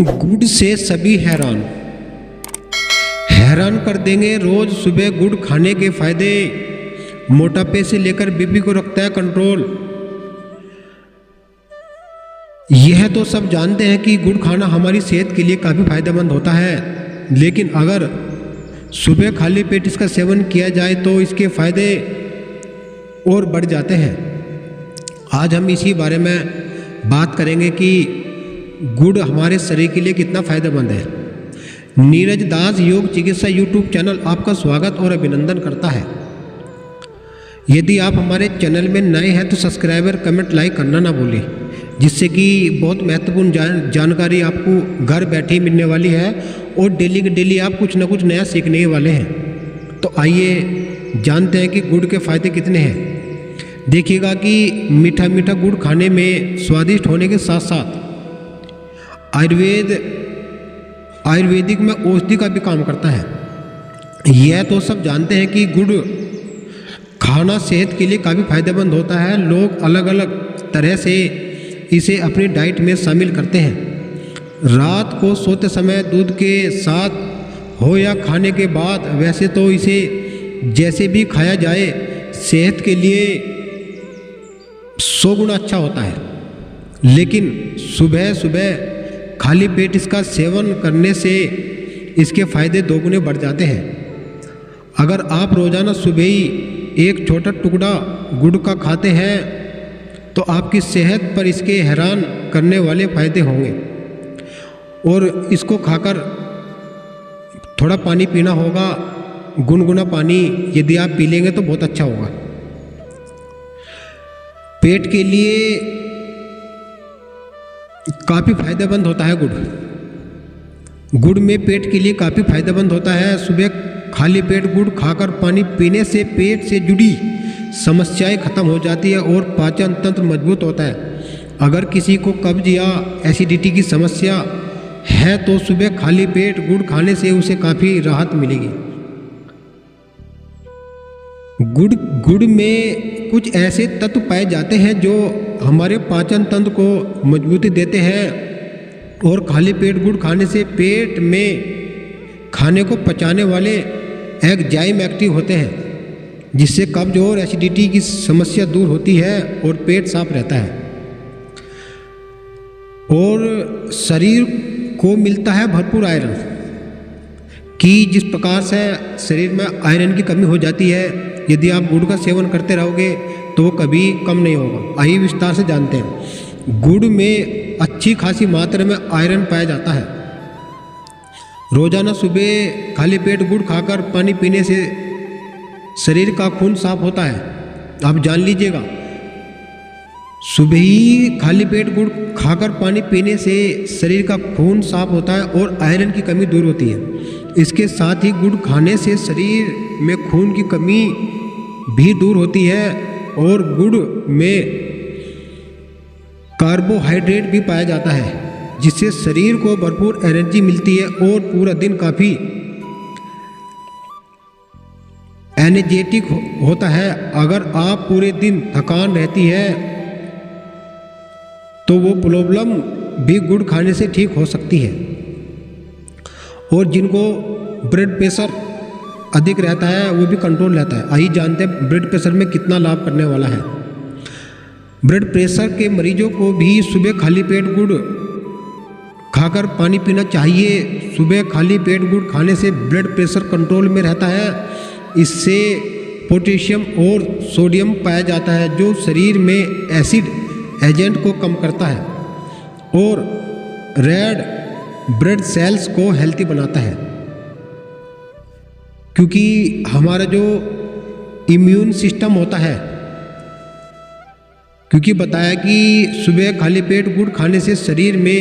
गुड़ से सभी हैरान हैरान कर देंगे। रोज सुबह गुड़ खाने के फायदे, मोटापे से लेकर बीपी को रखता है कंट्रोल। यह तो सब जानते हैं कि गुड़ खाना हमारी सेहत के लिए काफ़ी फायदेमंद होता है, लेकिन अगर सुबह खाली पेट इसका सेवन किया जाए तो इसके फायदे और बढ़ जाते हैं। आज हम इसी बारे में बात करेंगे कि गुड़ हमारे शरीर के लिए कितना फायदेमंद है। नीरज दास योग चिकित्सा यूट्यूब चैनल आपका स्वागत और अभिनंदन करता है। यदि आप हमारे चैनल में नए हैं तो सब्सक्राइबर कमेंट लाइक करना ना भूलें, जिससे कि बहुत महत्वपूर्ण जानकारी आपको घर बैठे ही मिलने वाली है और डेली के डेली आप कुछ ना कुछ नया सीखने वाले हैं। तो आइए जानते हैं कि गुड़ के फायदे कितने हैं। देखिएगा कि मीठा मीठा गुड़ खाने में स्वादिष्ट होने के साथ साथ आयुर्वेदिक में औषधि का भी काम करता है। यह तो सब जानते हैं कि गुड़ खाना सेहत के लिए काफ़ी फायदेमंद होता है। लोग अलग अलग तरह से इसे अपनी डाइट में शामिल करते हैं। रात को सोते समय दूध के साथ हो या खाने के बाद, वैसे तो इसे जैसे भी खाया जाए सेहत के लिए 100 गुना अच्छा होता है, लेकिन सुबह सुबह खाली पेट इसका सेवन करने से इसके फायदे 2 गुने बढ़ जाते हैं। अगर आप रोज़ाना सुबह ही एक छोटा टुकड़ा गुड़ का खाते हैं तो आपकी सेहत पर इसके हैरान करने वाले फायदे होंगे। और इसको खाकर थोड़ा पानी पीना होगा, गुनगुना पानी यदि आप पी लेंगे तो बहुत अच्छा होगा। पेट के लिए काफ़ी फायदेमंद होता है गुड़ में पेट के लिए काफ़ी फायदेमंद होता है। सुबह खाली पेट गुड़ खाकर पानी पीने से पेट से जुड़ी समस्याएं खत्म हो जाती है और पाचन तंत्र मजबूत होता है। अगर किसी को कब्ज या एसिडिटी की समस्या है तो सुबह खाली पेट गुड़ खाने से उसे काफ़ी राहत मिलेगी। गुड़ में कुछ ऐसे तत्व पाए जाते हैं जो हमारे पाचन तंत्र को मजबूती देते हैं और खाली पेट गुड़ खाने से पेट में खाने को पचाने वाले एंजाइम एक्टिव होते हैं, जिससे कब्ज और एसिडिटी की समस्या दूर होती है और पेट साफ रहता है। और शरीर को मिलता है भरपूर आयरन कि जिस प्रकार से शरीर में आयरन की कमी हो जाती है, यदि आप गुड़ का सेवन करते रहोगे तो वो कभी कम नहीं होगा। आइए विस्तार से जानते हैं। गुड़ में अच्छी खासी मात्रा में आयरन पाया जाता है। रोजाना सुबह खाली पेट गुड़ खाकर पानी पीने से शरीर का खून साफ होता है। आप जान लीजिएगा, सुबह ही खाली पेट गुड़ खाकर पानी पीने से शरीर का खून साफ होता है और आयरन की कमी दूर होती है। इसके साथ ही गुड़ खाने से शरीर में खून की कमी भी दूर होती है और गुड़ में कार्बोहाइड्रेट भी पाया जाता है, जिससे शरीर को भरपूर एनर्जी मिलती है और पूरा दिन काफ़ी एनर्जेटिक होता है। अगर आप पूरे दिन थकान रहती है तो वो प्रॉब्लम भी गुड़ खाने से ठीक हो सकती है। और जिनको ब्लड प्रेशर अधिक रहता है वो भी कंट्रोल रहता है। आइए जानते हैं ब्लड प्रेशर में कितना लाभ करने वाला है। ब्लड प्रेशर के मरीजों को भी सुबह खाली पेट गुड़ खाकर पानी पीना चाहिए। सुबह खाली पेट गुड़ खाने से ब्लड प्रेशर कंट्रोल में रहता है। इससे पोटेशियम और सोडियम पाया जाता है जो शरीर में एसिड एजेंट को कम करता है और रेड ब्लड सेल्स को हेल्थी बनाता है, क्योंकि हमारा जो इम्यून सिस्टम होता है, क्योंकि बताया कि सुबह खाली पेट गुड़ खाने से शरीर में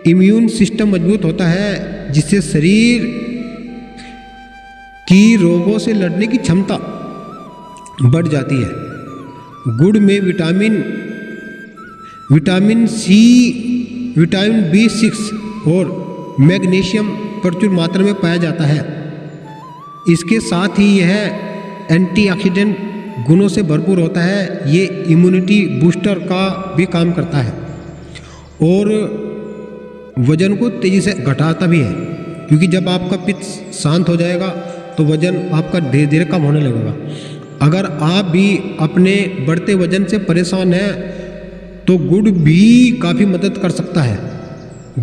इम्यून सिस्टम मजबूत होता है, जिससे शरीर की रोगों से लड़ने की क्षमता बढ़ जाती है। गुड़ में विटामिन सी, विटामिन B6 और मैग्नीशियम प्रचुर मात्रा में पाया जाता है। इसके साथ ही यह एंटीऑक्सीडेंट गुणों से भरपूर होता है। ये इम्यूनिटी बूस्टर का भी काम करता है और वजन को तेज़ी से घटाता भी है, क्योंकि जब आपका पित्त शांत हो जाएगा तो वजन आपका धीरे धीरे कम होने लगेगा। अगर आप भी अपने बढ़ते वजन से परेशान हैं तो गुड़ भी काफ़ी मदद कर सकता है।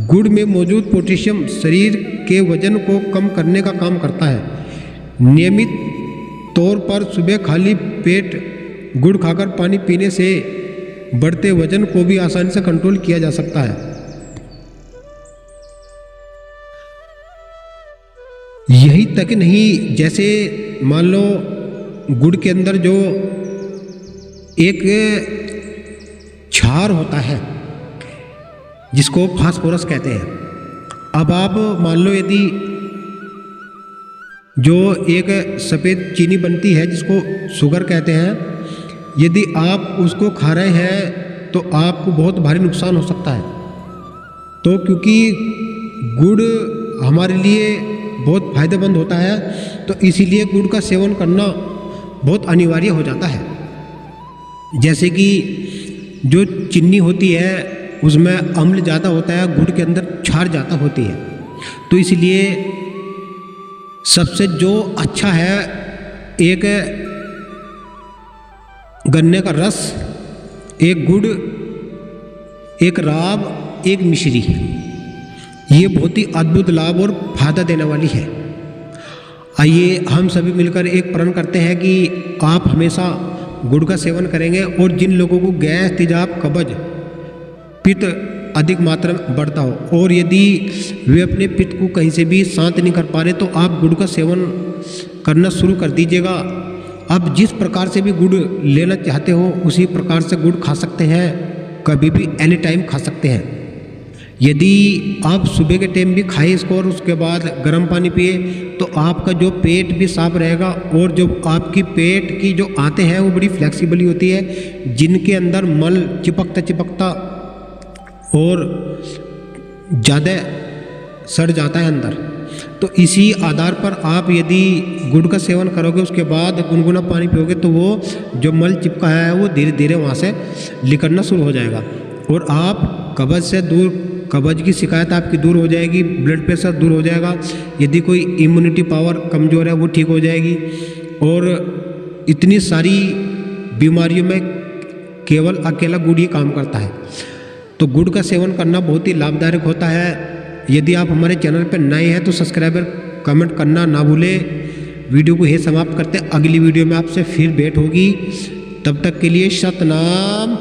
गुड़ में मौजूद पोटेशियम शरीर के वजन को कम करने का काम करता है। नियमित तौर पर सुबह खाली पेट गुड़ खाकर पानी पीने से बढ़ते वजन को भी आसानी से कंट्रोल किया जा सकता है। यही तक नहीं, जैसे मान लो गुड़ के अंदर जो एक क्षार होता है जिसको फास्फोरस कहते हैं। अब आप मान लो यदि जो एक सफ़ेद चीनी बनती है जिसको शुगर कहते हैं, यदि आप उसको खा रहे हैं तो आपको बहुत भारी नुकसान हो सकता है। तो क्योंकि गुड़ हमारे लिए बहुत फ़ायदेमंद होता है तो इसीलिए गुड़ का सेवन करना बहुत अनिवार्य हो जाता है। जैसे कि जो चीनी होती है उसमें अम्ल ज़्यादा होता है, गुड़ के अंदर क्षार ज़्यादा होती है। तो इसलिए सबसे जो अच्छा है एक गन्ने का रस, एक गुड़, एक राब, एक मिश्री, ये बहुत ही अद्भुत लाभ और फायदा देने वाली है। आइए हम सभी मिलकर एक प्रण करते हैं कि आप हमेशा गुड़ का सेवन करेंगे। और जिन लोगों को गैस, तेजाब, कब्ज, पित्त अधिक मात्रा में बढ़ता हो और यदि वे अपने पित्त को कहीं से भी शांत नहीं कर पा रहे तो आप गुड़ का सेवन करना शुरू कर दीजिएगा। आप जिस प्रकार से भी गुड़ लेना चाहते हो उसी प्रकार से गुड़ खा सकते हैं, कभी भी एनी टाइम खा सकते हैं। यदि आप सुबह के टाइम भी खाए इसको और उसके बाद गर्म पानी पिए तो आपका जो पेट भी साफ रहेगा और जो आपकी पेट की जो आंतें हैं वो बड़ी फ्लेक्सिबल होती है, जिनके अंदर मल चिपकता और ज़्यादा सड़ जाता है अंदर। तो इसी आधार पर आप यदि गुड़ का सेवन करोगे उसके बाद गुनगुना पानी पियोगे तो वो जो मल चिपका है वो धीरे धीरे वहाँ से निकलना शुरू हो जाएगा और आप कब्ज से दूर, कब्ज की शिकायत आपकी दूर हो जाएगी, ब्लड प्रेशर दूर हो जाएगा, यदि कोई इम्यूनिटी पावर कमज़ोर है वो ठीक हो जाएगी। और इतनी सारी बीमारियों में केवल अकेला गुड़ ही काम करता है। तो गुड़ का सेवन करना बहुत ही लाभदायक होता है। यदि आप हमारे चैनल पर नए हैं तो सब्सक्राइबर कमेंट करना ना भूलें। वीडियो को यही समाप्त करते हैं, अगली वीडियो में आपसे फिर भेंट होगी। तब तक के लिए सतनाम।